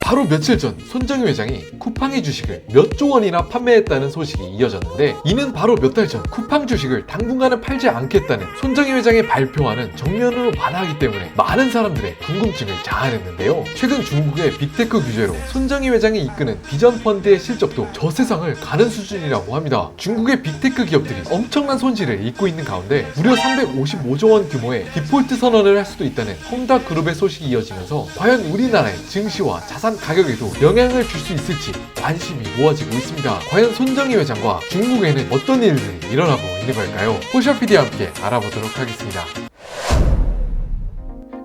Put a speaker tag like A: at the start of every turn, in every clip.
A: 바로 며칠 전 손정희 회장이 쿠팡의 주식을 몇 조 원이나 판매했다는 소식이 이어졌는데, 이는 바로 몇 달 전 쿠팡 주식을 당분간은 팔지 않겠다는 손정희 회장의 발표와는 정면으로 반하기 때문에 많은 사람들의 궁금증을 자아냈는데요. 최근 중국의 빅테크 규제로 손정희 회장이 이끄는 비전 펀드의 실적도 저 세상을 가는 수준이라고 합니다. 중국의 빅테크 기업들이 엄청난 손실을 입고 있는 가운데 무려 355조 원 규모의 디폴트 선언을 할 수도 있다는 헝다 그룹의 소식이 이어지면서 과연 우리나라의 증시와 자산 가격에도 영향을 줄 수 있을지 관심이 모아지고 있습니다. 과연 손정희 회장과 중국에는 어떤 일들이 일어나고 있는 걸까요? 호시아 PD와 함께 알아보도록 하겠습니다.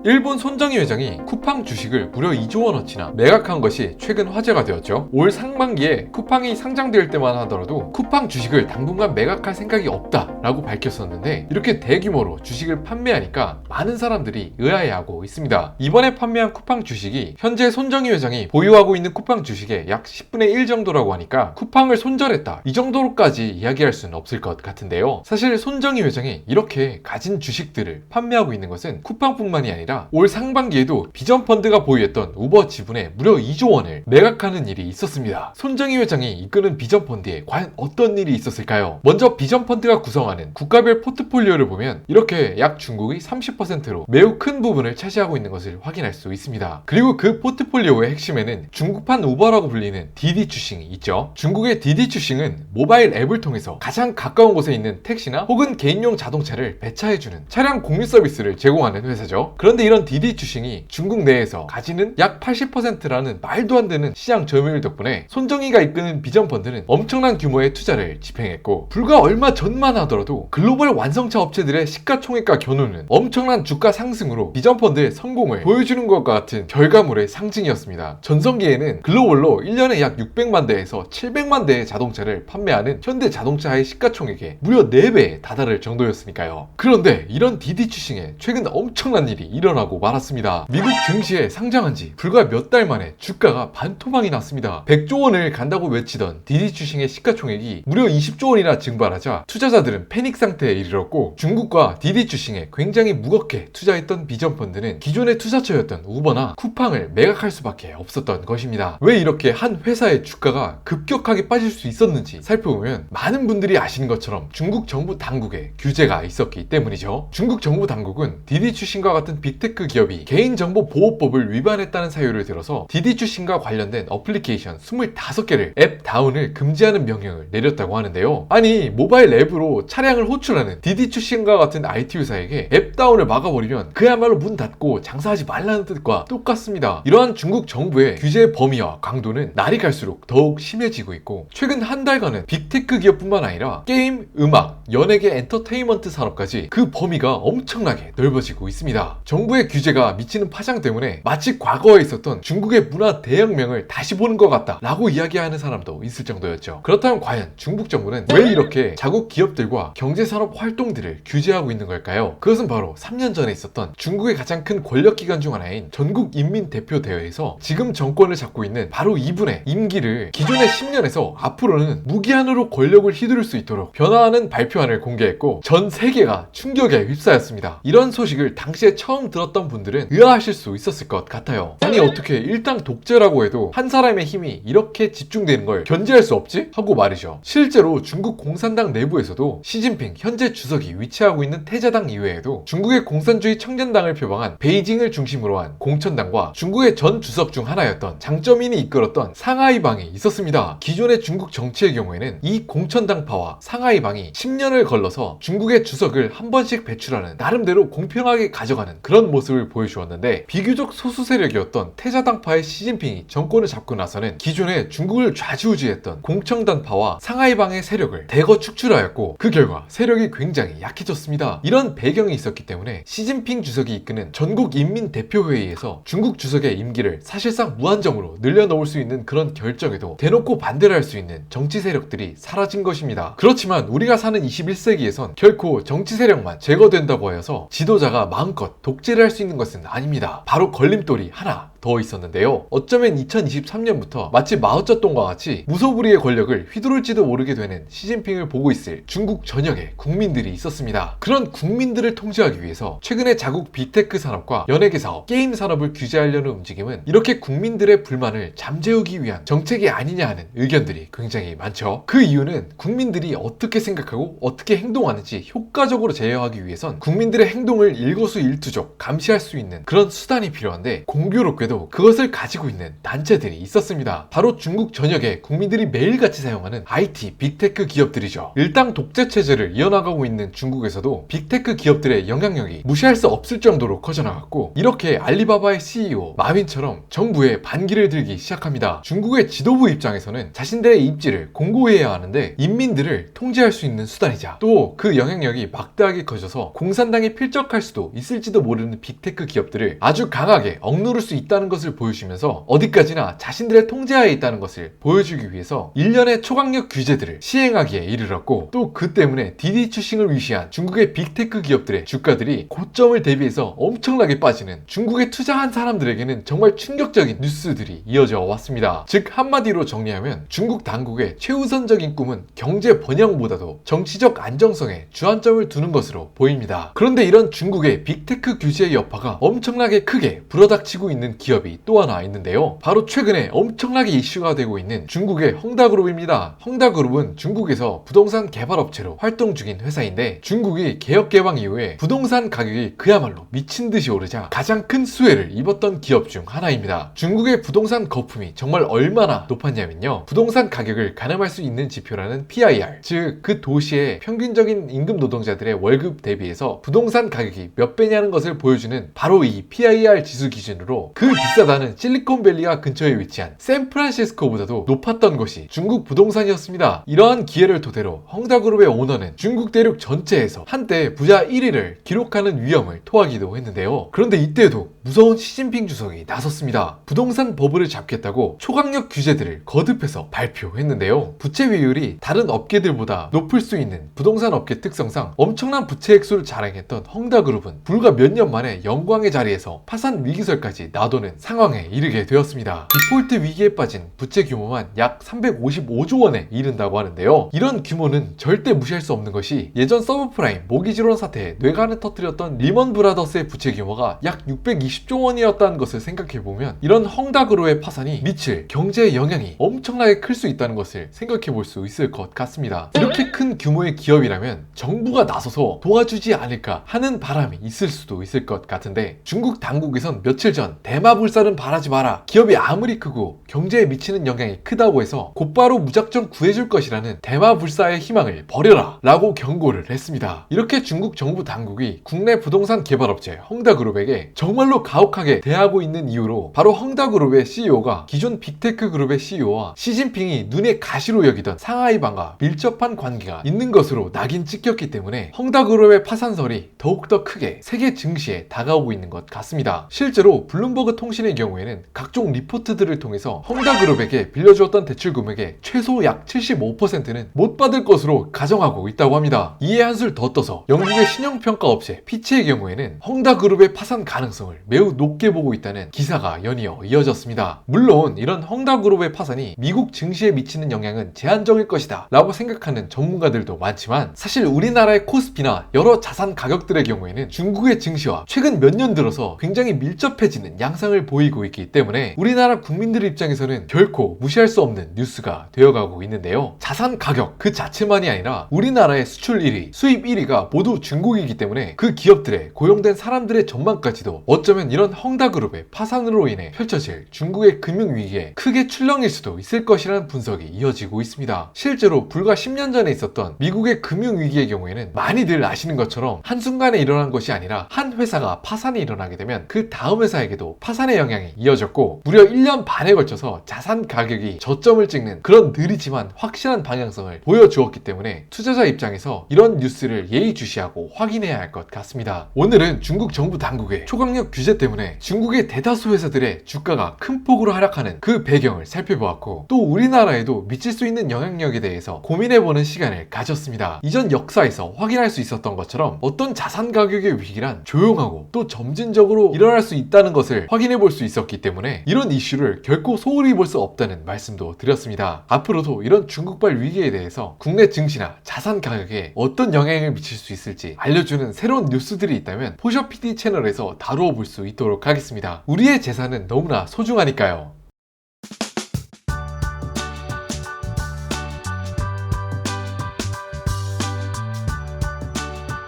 A: 일본 손정희 회장이 쿠팡 주식을 무려 2조 원어치나 매각한 것이 최근 화제가 되었죠. 올 상반기에 쿠팡이 상장될 때만 하더라도 쿠팡 주식을 당분간 매각할 생각이 없다라고 밝혔었는데, 이렇게 대규모로 주식을 판매하니까 많은 사람들이 의아해하고 있습니다. 이번에 판매한 쿠팡 주식이 현재 손정희 회장이 보유하고 있는 쿠팡 주식의 약 10분의 1 정도라고 하니까 쿠팡을 손절했다, 이 정도로까지 이야기할 수는 없을 것 같은데요. 사실 손정희 회장이 이렇게 가진 주식들을 판매하고 있는 것은 쿠팡뿐만이 아니라 올 상반기에도 비전 펀드가 보유했던 우버 지분의 무려 2조 원을 매각하는 일이 있었습니다. 손정희 회장이 이끄는 비전 펀드에 과연 어떤 일이 있었을까요? 먼저 비전 펀드가 구성하는 국가별 포트폴리오를 보면 이렇게 약 중국이 30%로 매우 큰 부분을 차지하고 있는 것을 확인할 수 있습니다. 그리고 그 포트폴리오의 핵심에는 중국판 우버라고 불리는 디디 추싱이 있죠. 중국의 디디 추싱은 모바일 앱을 통해서 가장 가까운 곳에 있는 택시나 혹은 개인용 자동차를 배차해주는 차량 공유 서비스를 제공하는 회사죠. 그런데 이런 디디 추싱이 중국 내에서 가지는 약 80%라는 말도 안 되는 시장 점유율 덕분에 손정희가 이끄는 비전 펀드는 엄청난 규모의 투자를 집행했고, 불과 얼마 전만 하더라도 글로벌 완성차 업체들의 시가총액과 겨누는 엄청난 주가 상승으로 비전 펀드의 성공을 보여주는 것과 같은 결과물의 상징이었습니다. 전성기에는 글로벌로 1년에 약 600만 대에서 700만 대의 자동차를 판매하는 현대 자동차의 시가총액에 무려 4배에 다다를 정도였으니까요. 그런데 이런 디디 추싱에 최근 엄청난 일이 일어나고 말았습니다. 미국 증시에 상장한 지 불과 몇 달 만에 주가가 반토막이 났습니다. 100조 원을 간다고 외치던 디디 추싱의 시가총액이 무려 20조 원이나 증발하자 투자자들은 패닉 상태에 이르렀고, 중국과 디디 추싱에 굉장히 무겁게 투자했던 비전 펀드는 기존의 투자처였던 우버나 쿠팡을 매각할 수밖에 없었던 것입니다. 왜 이렇게 한 회사의 주가가 급격하게 빠질 수 있었는지 살펴보면 많은 분들이 아시는 것처럼 중국 정부 당국의 규제가 있었기 때문이죠. 중국 정부 당국은 디디 추싱과 같은 빅테크 기업이 개인정보보호법을 위반했다는 사유를 들어서 디디 추싱과 관련된 어플리케이션 25개를 앱 다운을 금지하는 명령을 내렸다고 하는데요. 아니, 모바일 앱으로 차량을 호출하는 디디 추싱과 같은 IT 회사에게 앱 다운을 막아버리면 그야말로 문 닫고 장사하지 말라는 뜻과 똑같습니다. 이러한 중국 정부의 규제의 범위와 강도는 날이 갈수록 더욱 심해지고 있고, 최근 한 달간은 빅테크 기업뿐만 아니라 게임, 음악, 연예계 엔터테인먼트 산업까지 그 범위가 엄청나게 넓어지고 있습니다. 정부의 규제가 미치는 파장 때문에 마치 과거에 있었던 중국의 문화 대혁명을 다시 보는 것 같다 라고 이야기하는 사람도 있을 정도였죠. 그렇다면 과연 중국 정부는 왜 이렇게 자국 기업들과 경제산업 활동들을 규제하고 있는 걸까요? 그것은 바로 3년 전에 있었던 중국의 가장 큰 권력기관 중 하나인 전국인민대표대회에서 지금 정권을 잡고 있는 바로 이분의 임기를 기존의 10년에서 앞으로는 무기한으로 권력을 휘두를 수 있도록 변화하는 발표안을 공개했고, 전 세계가 충격에 휩싸였습니다. 이런 소식을 당시에 처음 들었던 분들은 의아하실 수 있었을 것 같아요. 아니, 어떻게 일당 독재라고 해도 한 사람의 힘이 이렇게 집중되는 걸 견제할 수 없지? 하고 말이죠. 실제로 중국 공산당 내부에서도 시진핑 현재 주석이 위치하고 있는 태자당 이외에도 중국의 공산주의 청년당을 표방한 베이징을 중심으로 한 공천당과 중국의 전 주석 중 하나였던 장쩌민이 이끌었던 상하이방이 있었습니다. 기존의 중국 정치의 경우에는 이 공천당파와 상하이방이 10년을 걸러서 중국의 주석을 한 번씩 배출하는, 나름대로 공평하게 가져가는 그런 모습을 보여주었는데, 비교적 소수 세력이었던 태자당파의 시진핑이 정권을 잡고 나서는 기존의 중국을 좌지우지했던 공청당파와 상하이방의 세력을 대거 축출하였고, 그 결과 세력이 굉장히 약해졌습니다. 이런 배경이 있었기 때문에 시진핑 주석이 이끄는 전국인민대표회의에서 중국 주석의 임기를 사실상 무한정으로 늘려놓을 수 있는 그런 결정에도 대놓고 반대를 할 수 있는 정치 세력들이 사라진 것입니다. 그렇지만 우리가 사는 21세기에선 결코 정치 세력만 제거된다고 하여서 지도자가 마음껏 독재를 할 수 있는 것은 아닙니다. 바로 걸림돌이 하나 더 있었는데요. 어쩌면 2023년부터 마치 마오쩌둥과 같이 무소불위의 권력을 휘두를지도 모르게 되는 시진핑을 보고 있을 중국 전역에 국민들이 있었습니다. 그런 국민들을 통제하기 위해서 최근에 자국 빅테크 산업과 연예계 사업, 게임 산업을 규제하려는 움직임은 이렇게 국민들의 불만을 잠재우기 위한 정책이 아니냐 하는 의견들이 굉장히 많죠. 그 이유는 국민들이 어떻게 생각하고 어떻게 행동하는지 효과적으로 제어하기 위해선 국민들의 행동을 일거수일투족 감시할 수 있는 그런 수단이 필요한데, 공교롭게도 그것을 가지고 있는 단체들이 있었습니다. 바로 중국 전역에 국민들이 매일같이 사용하는 IT 빅테크 기업들이죠. 일당 독재 체제를 이어나가고 있는 중국에서도 빅테크 기업들의 영향력이 무시할 수 없을 정도로 커져나갔고, 이렇게 알리바바의 CEO 마윈처럼 정부에 반기를 들기 시작합니다. 중국의 지도부 입장에서는 자신들의 입지를 공고해야 하는데 인민들을 통제할 수 있는 수단이자 또 그 영향력이 막대하게 커져서 공산당에 필적할 수도 있을지도 모르는 빅테크 기업들을 아주 강하게 억누를 수 있다는 것을 보여주면서 어디까지나 자신들의 통제하에 있다는 것을 보여주기 위해서 일련의 초강력 규제들을 시행하기에 이르렀고, 또 그 때문에 디디 추싱을 위시한 중국의 빅테크 기업들의 주가들이 고점을 대비해서 엄청나게 빠지는, 중국에 투자한 사람들에게는 정말 충격적인 뉴스들이 이어져 왔습니다. 즉 한마디로 정리하면 중국 당국의 최우선적인 꿈은 경제 번영보다도 정치적 안정성에 주안점을 두는 것으로 보입니다. 그런데 이런 중국의 빅테크 규제의 여파가 엄청나게 크게 불어닥치고 있는 기업이 또 하나 있는데요. 바로 최근에 엄청나게 이슈가 되고 있는 중국의 헝다그룹입니다. 헝다그룹은 중국에서 부동산 개발업체로 활동 중인 회사인데, 중국이 개혁 개방 이후에 부동산 가격이 그야말로 미친 듯이 오르자 가장 큰 수혜를 입었던 기업 중 하나입니다. 중국의 부동산 거품이 정말 얼마나 높았냐면요, 부동산 가격을 가늠할 수 있는 지표라는 PIR, 즉 그 도시의 평균적인 임금 노동자들의 월급 대비해서 부동산 가격이 몇 배냐는 것을 보여주는 바로 이 PIR 지수 기준으로 그 비싸다는 실리콘밸리가 근처에 위치한 샌프란시스코보다도 높았던 것이 중국 부동산이었습니다. 이러한 기회를 토대로 헝다그룹의 오너는 중국 대륙 전체에서 한때 부자 1위를 기록하는 위험을 토하기도 했는데요. 그런데 이때도 무서운 시진핑 주석이 나섰습니다. 부동산 버블을 잡겠다고 초강력 규제들을 거듭해서 발표했는데요. 부채 비율이 다른 업계들보다 높을 수 있는 부동산 업계 특성상 엄청난 부채 액수를 자랑했던 헝다그룹은 불과 몇 년 만에 영광의 자리에서 파산 위기설까지 나도는 상황에 이르게 되었습니다. 디폴트 위기에 빠진 부채 규모만 약 355조 원에 이른다고 하는데요. 이런 규모는 절대 무시할 수 없는 것이 예전 서브프라임 모기지론 사태에 뇌관을 터뜨렸던 리먼 브라더스의 부채 규모가 약 620조 원이었다는 것을 생각해보면 이런 헝다그룹의 파산이 미칠 경제의 영향이 엄청나게 클 수 있다는 것을 생각해볼 수 있을 것 같습니다. 이렇게 큰 규모의 기업이라면 정부가 나서서 도와주지 않을까 하는 바람이 있을 수도 있을 것 같은데, 중국 당국에선 며칠 전 대마불사는 바라지 마라, 기업이 아무리 크고 경제에 미치는 영향이 크다고 해서 곧바로 무작정 구해줄 것이라는 대마불사의 희망을 버려라 라고 경고를 했습니다. 이렇게 중국 정부 당국이 국내 부동산 개발업체 헝다그룹에게 정말로 가혹하게 대하고 있는 이유로, 바로 헝다그룹의 CEO가 기존 빅테크 그룹의 CEO와 시진핑이 눈에 가시로 여기던 상하이방과 밀접한 관계가 있는 것으로 낙인 찍혔기 때문에 헝다그룹의 파산설이 더욱더 크게 세계 증시에 다가오고 있는 것 같습니다. 실제로 블룸버그 통신의 경우에는 각종 리포트들을 통해서 헝다그룹에게 빌려주었던 대출 금액의 최소 약 75%는 못 받을 것으로 가정하고 있다고 합니다. 이에 한술 더 떠서 영국의 신용평가 업체 피치의 경우에는 헝다그룹의 파산 가능성을 매우 높게 보고 있다는 기사가 연이어 이어졌습니다. 물론 이런 헝다그룹의 파산이 미국 증시에 미치는 영향은 제한적일 것이다 라고 생각하는 전문가들도 많지만, 사실 우리나라의 코스피나 여러 자산 가격들의 경우에는 중국의 증시와 최근 몇 년 들어서 굉장히 밀접해지는 양상을 보이고 있기 때문에 우리나라 국민들 입장에서는 결코 무시할 수 없는 뉴스가 되어가고 있는데요. 자산 가격 그 자체만이 아니라 우리나라의 수출 1위, 수입 1위가 모두 중국이기 때문에 그 기업들의 고용된 사람들의 전망까지도 어쩌면 이런 헝다그룹의 파산으로 인해 펼쳐질 중국의 금융위기에 크게 출렁일 수도 있을 것이라는 분석이 이어지고 있습니다. 실제로 불과 10년 전에 있었던 미국의 금융위기의 경우에는 많이들 아시는 것처럼 한순간에 일어난 것이 아니라 한 회사가 파산이 일어나게 되면 그 다음 회사에게도 파산의 영향이 이어졌고, 무려 1년 반에 걸쳐서 들어서 자산 가격이 저점을 찍는 그런 느리지만 확실한 방향성을 보여주었기 때문에 투자자 입장에서 이런 뉴스를 예의주시하고 확인해야 할 것 같습니다. 오늘은 중국 정부 당국의 초강력 규제 때문에 중국의 대다수 회사들의 주가가 큰 폭으로 하락하는 그 배경을 살펴보았고, 또 우리나라에도 미칠 수 있는 영향력에 대해서 고민해보는 시간을 가졌습니다. 이전 역사에서 확인할 수 있었던 것처럼 어떤 자산 가격의 위기란 조용하고 또 점진적으로 일어날 수 있다는 것을 확인해 볼 수 있었기 때문에 이런 이슈를 결코 소홀히 볼 수 없다는 말씀도 드렸습니다. 앞으로도 이런 중국발 위기에 대해서 국내 증시나 자산 가격에 어떤 영향을 미칠 수 있을지 알려주는 새로운 뉴스들이 있다면 포셔PD 채널에서 다루어 볼 수 있도록 하겠습니다. 우리의 재산은 너무나 소중하니까요.